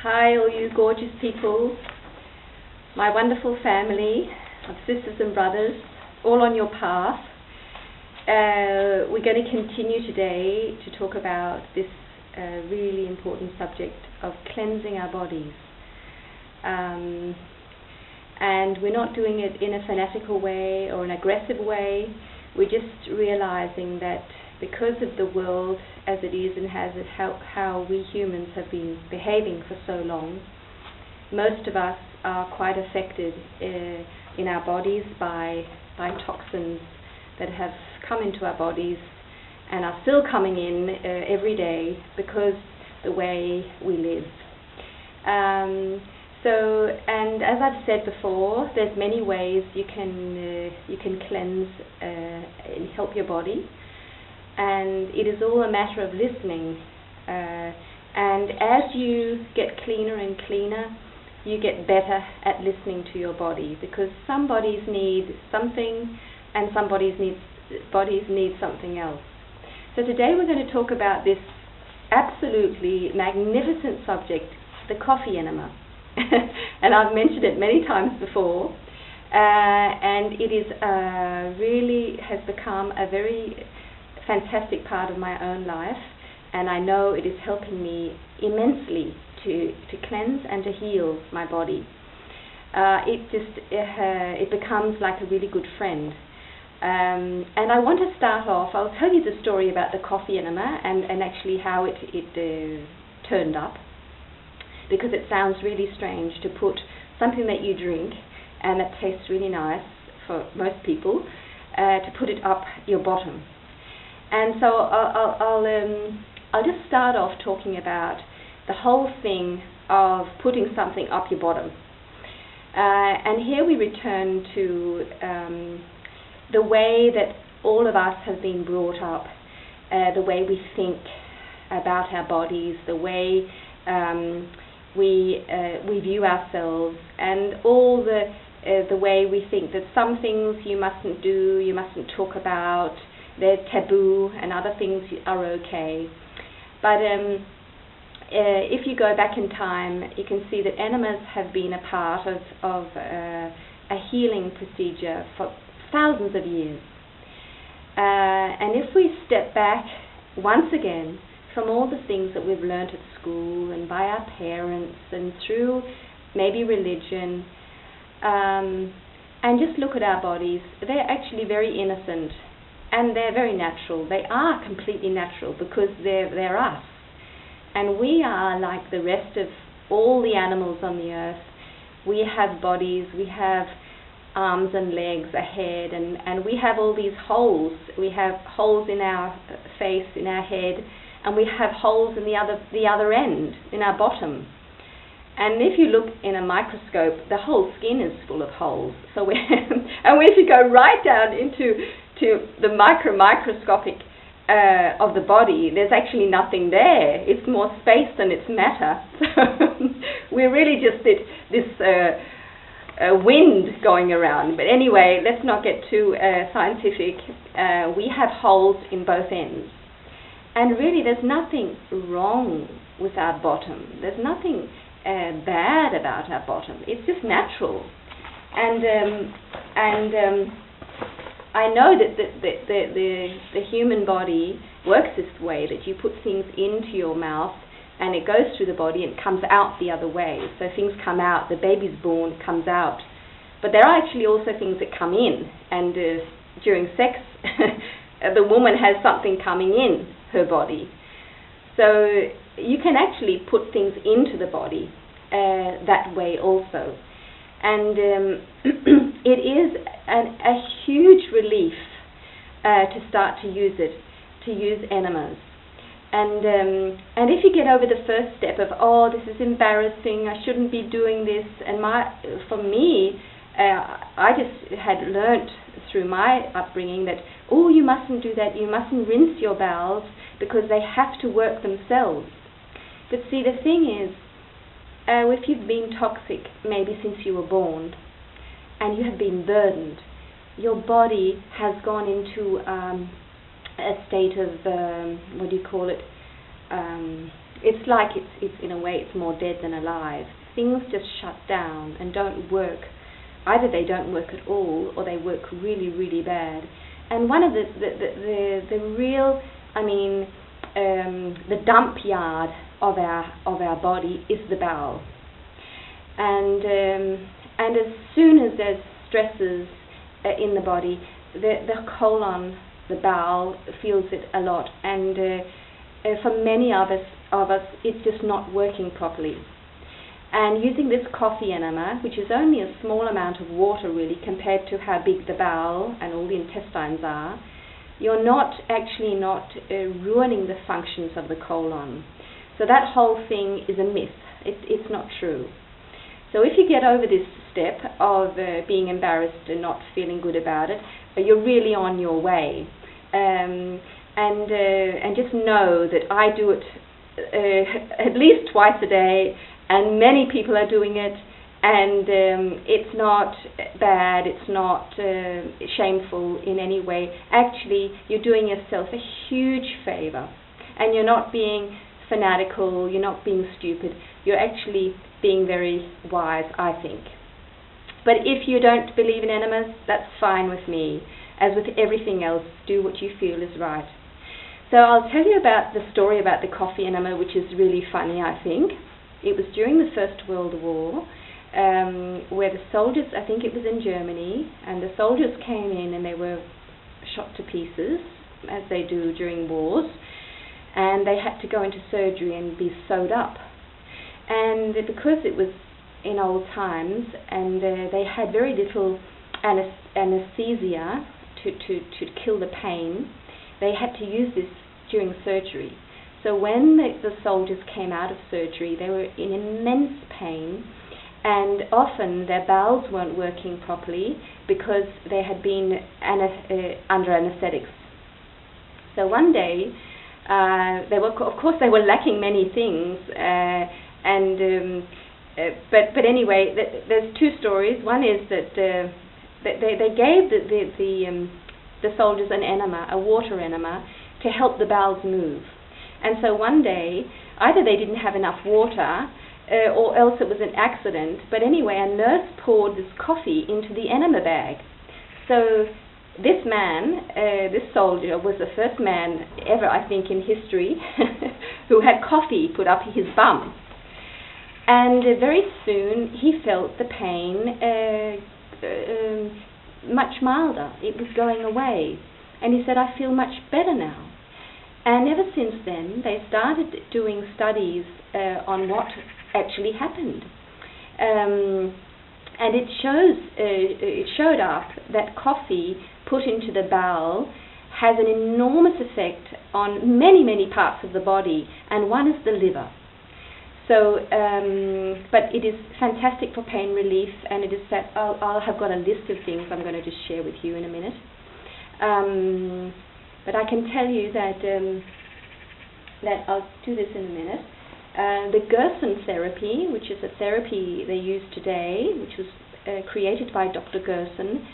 Hi, all you gorgeous people, my wonderful family of sisters and brothers, all on your path. We're going to continue today to talk about this really important subject of cleansing our bodies. And we're not doing it in a fanatical way or an aggressive way. We're just realizing that because of the world as it is and how we humans have been behaving for so long, most of us are quite affected in our bodies by toxins that have come into our bodies and are still coming in every day because the way we live. And as I've said before, there's many ways you can cleanse and help your body. And it is all a matter of listening. And as you get cleaner and cleaner, you get better at listening to your body, because some bodies need something and some bodies need something else. So today we're going to talk about this absolutely magnificent subject, the coffee enema. And I've mentioned it many times before. And it is really has become a very fantastic part of my own life, and I know it is helping me immensely to cleanse and to heal my body. It becomes like a really good friend. And I want to start off, I'll tell you the story about the coffee enema and actually how it turned up, because it sounds really strange to put something that you drink and that tastes really nice for most people, to put it up your bottom. And so I'll just start off talking about the whole thing of putting something up your bottom. And here we return to the way that all of us have been brought up, the way we think about our bodies, the way we view ourselves, and all the way we think that some things you mustn't do, you mustn't talk about, they're taboo, and other things are okay. But if you go back in time, you can see that enemas have been a part of a healing procedure for thousands of years. And if we step back once again from all the things that we've learnt at school and by our parents and through maybe religion, and just look at our bodies, they're actually very innocent. And they're very natural. They are completely natural because they're us. And we are like the rest of all the animals on the earth. We have bodies, we have arms and legs, a head, and we have all these holes. We have holes in our face, in our head, and we have holes in the other end, in our bottom. And if you look in a microscope, the whole skin is full of holes. So and if you go right down into the microscopic of the body, there's actually nothing there. It's more space than it's matter. So we're really just this wind going around. But anyway, let's not get too scientific. We have holes in both ends. And really there's nothing wrong with our bottom. There's nothing bad about our bottom. It's just natural. And I know that the human body works this way, that you put things into your mouth and it goes through the body and comes out the other way. So things come out, the baby's born, it comes out. But there are actually also things that come in, and during sex the woman has something coming in her body. So you can actually put things into the body that way also. And it is a huge relief to start to use enemas. And if you get over the first step of, oh, this is embarrassing, I shouldn't be doing this, and for me, I just had learnt through my upbringing that, oh, you mustn't do that, you mustn't rinse your bowels because they have to work themselves. But see, the thing is, if you've been toxic maybe since you were born and you have been burdened, your body has gone into a state of, it's like it's in a way it's more dead than alive. Things just shut down and don't work. Either they don't work at all, or they work really, really bad. And one of the real, the dump yard of our body is the bowel. And as soon as there's stresses in the body, the colon, the bowel, feels it a lot. And for many of us, it's just not working properly. And using this coffee enema, which is only a small amount of water really compared to how big the bowel and all the intestines are, you're not ruining the functions of the colon. So that whole thing is a myth. It's not true. So if you get over this step of being embarrassed and not feeling good about it, you're really on your way. And just know that I do it at least twice a day, and many people are doing it, and it's not bad, it's not shameful in any way. Actually, you're doing yourself a huge favor, and you're not being fanatical, you're not being stupid, you're actually being very wise, I think. But if you don't believe in enemas, that's fine with me. As with everything else, do what you feel is right. So I'll tell you about the story about the coffee enema, which is really funny, I think. It was during the First World War, where the soldiers, I think it was in Germany, and the soldiers came in and they were shot to pieces, as they do during wars, and they had to go into surgery and be sewed up. And because it was in old times, and they had very little anesthesia to kill the pain, they had to use this during surgery. So when the soldiers came out of surgery, they were in immense pain, and often their bowels weren't working properly because they had been under anesthetics. So one day, they were lacking many things, but anyway, there's two stories. One is that they gave the soldiers an enema, a water enema, to help the bowels move. And so one day, either they didn't have enough water, or else it was an accident. But anyway, a nurse poured this coffee into the enema bag. So this man, this soldier, was the first man ever, I think, in history who had coffee put up his bum. And very soon he felt the pain much milder. It was going away. And he said, I feel much better now. And ever since then, they started doing studies on what actually happened. And it showed up that coffee put into the bowel has an enormous effect on many, many parts of the body, and one is the liver. So, but it is fantastic for pain relief, and it is that I'll have got a list of things I'm going to just share with you in a minute. But I can tell you that I'll do this in a minute. The Gerson therapy, which is a therapy they use today, which was created by Dr. Gerson,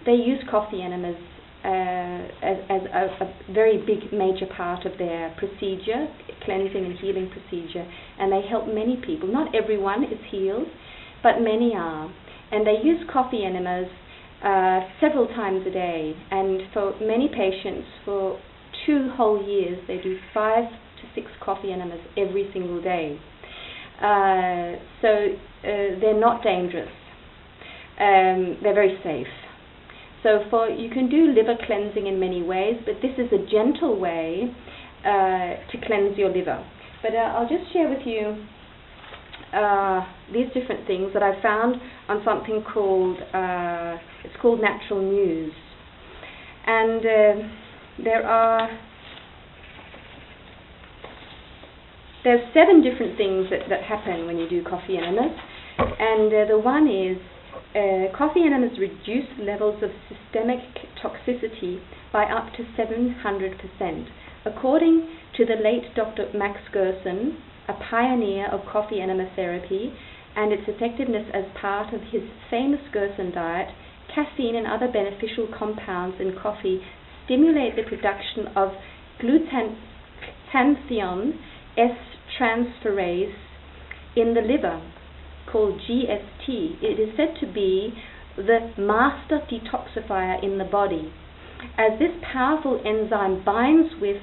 they use coffee enemas as a very big major part of their procedure, cleansing and healing procedure, and they help many people. Not everyone is healed, but many are. And they use coffee enemas several times a day, and for many patients for 2 whole years they do 5 to 6 coffee enemas every single day. So they're not dangerous. They're very safe. So you can do liver cleansing in many ways, but this is a gentle way to cleanse your liver. But I'll just share with you these different things that I found on something called it's called Natural News, and there's 7 different things that happen when you do coffee enemas, and the one is coffee enemas reduce levels of systemic toxicity by up to 700%, according to the late Dr. Max Gerson, a pioneer of coffee enema therapy, and its effectiveness as part of his famous Gerson diet. Caffeine and other beneficial compounds in coffee stimulate the production of glutathione S-transferase in the liver called GST. It is said to be the master detoxifier in the body, as this powerful enzyme binds with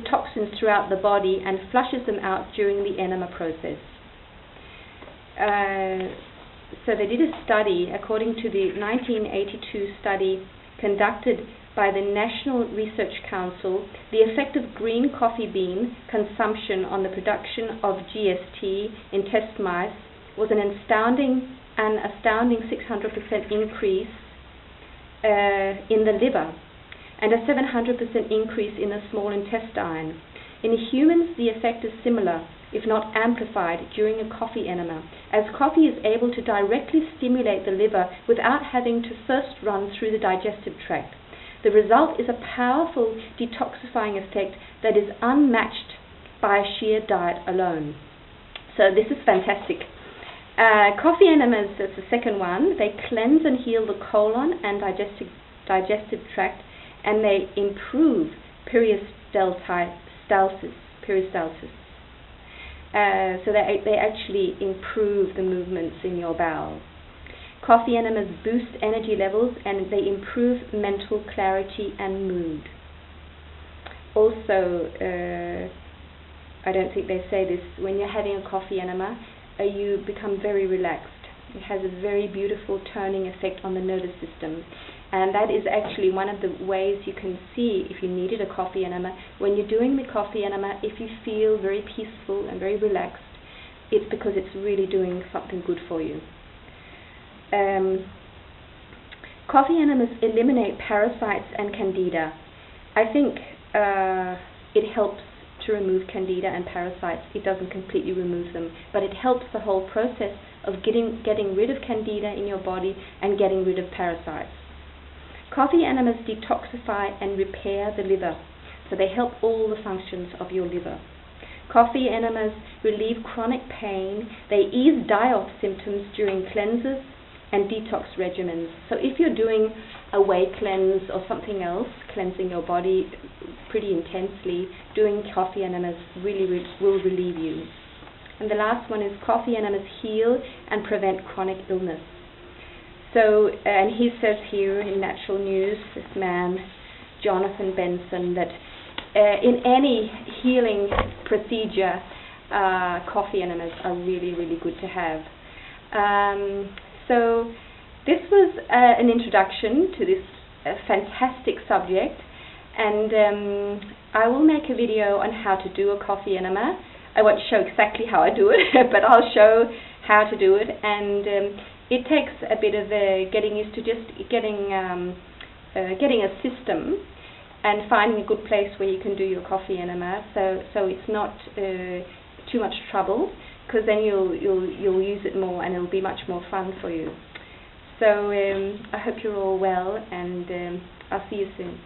toxins throughout the body and flushes them out during the enema process. So they did a study, according to the 1982 study conducted by the National Research Council. The effect of green coffee bean consumption on the production of GST in test mice was an astounding 600% increase in the liver, and a 700% increase in the small intestine. In humans, the effect is similar, if not amplified, during a coffee enema, as coffee is able to directly stimulate the liver without having to first run through the digestive tract. The result is a powerful detoxifying effect that is unmatched by a sheer diet alone. So this is fantastic. Coffee enemas, that's the second one. They cleanse and heal the colon and digestive tract, and they improve peristalsis. So they actually improve the movements in your bowel. Coffee enemas boost energy levels, and they improve mental clarity and mood. Also, I don't think they say this, when you're having a coffee enema, you become very relaxed. It has a very beautiful toning effect on the nervous system. And that is actually one of the ways you can see if you needed a coffee enema. When you're doing the coffee enema, if you feel very peaceful and very relaxed, it's because it's really doing something good for you. Coffee enemas eliminate parasites and candida. I think it helps to remove candida and parasites. It doesn't completely remove them, but it helps the whole process of getting rid of candida in your body and getting rid of parasites. Coffee enemas detoxify and repair the liver, so they help all the functions of your liver. Coffee enemas relieve chronic pain. They ease die-off symptoms during cleanses and detox regimens. So if you're doing a whey cleanse or something else, cleansing your body pretty intensely, doing coffee enemas really will relieve you. And the last one is coffee enemas heal and prevent chronic illness. So, and he says here in Natural News, this man, Jonathan Benson, that in any healing procedure, coffee enemas are really good to have. So this was an introduction to this fantastic subject, and I will make a video on how to do a coffee enema. I won't show exactly how I do it, but I'll show how to do it, and it takes a bit of getting used to just getting a system and finding a good place where you can do your coffee enema, so it's not too much trouble, because then you'll use it more and it'll be much more fun for you. So I hope you're all well, and I'll see you soon.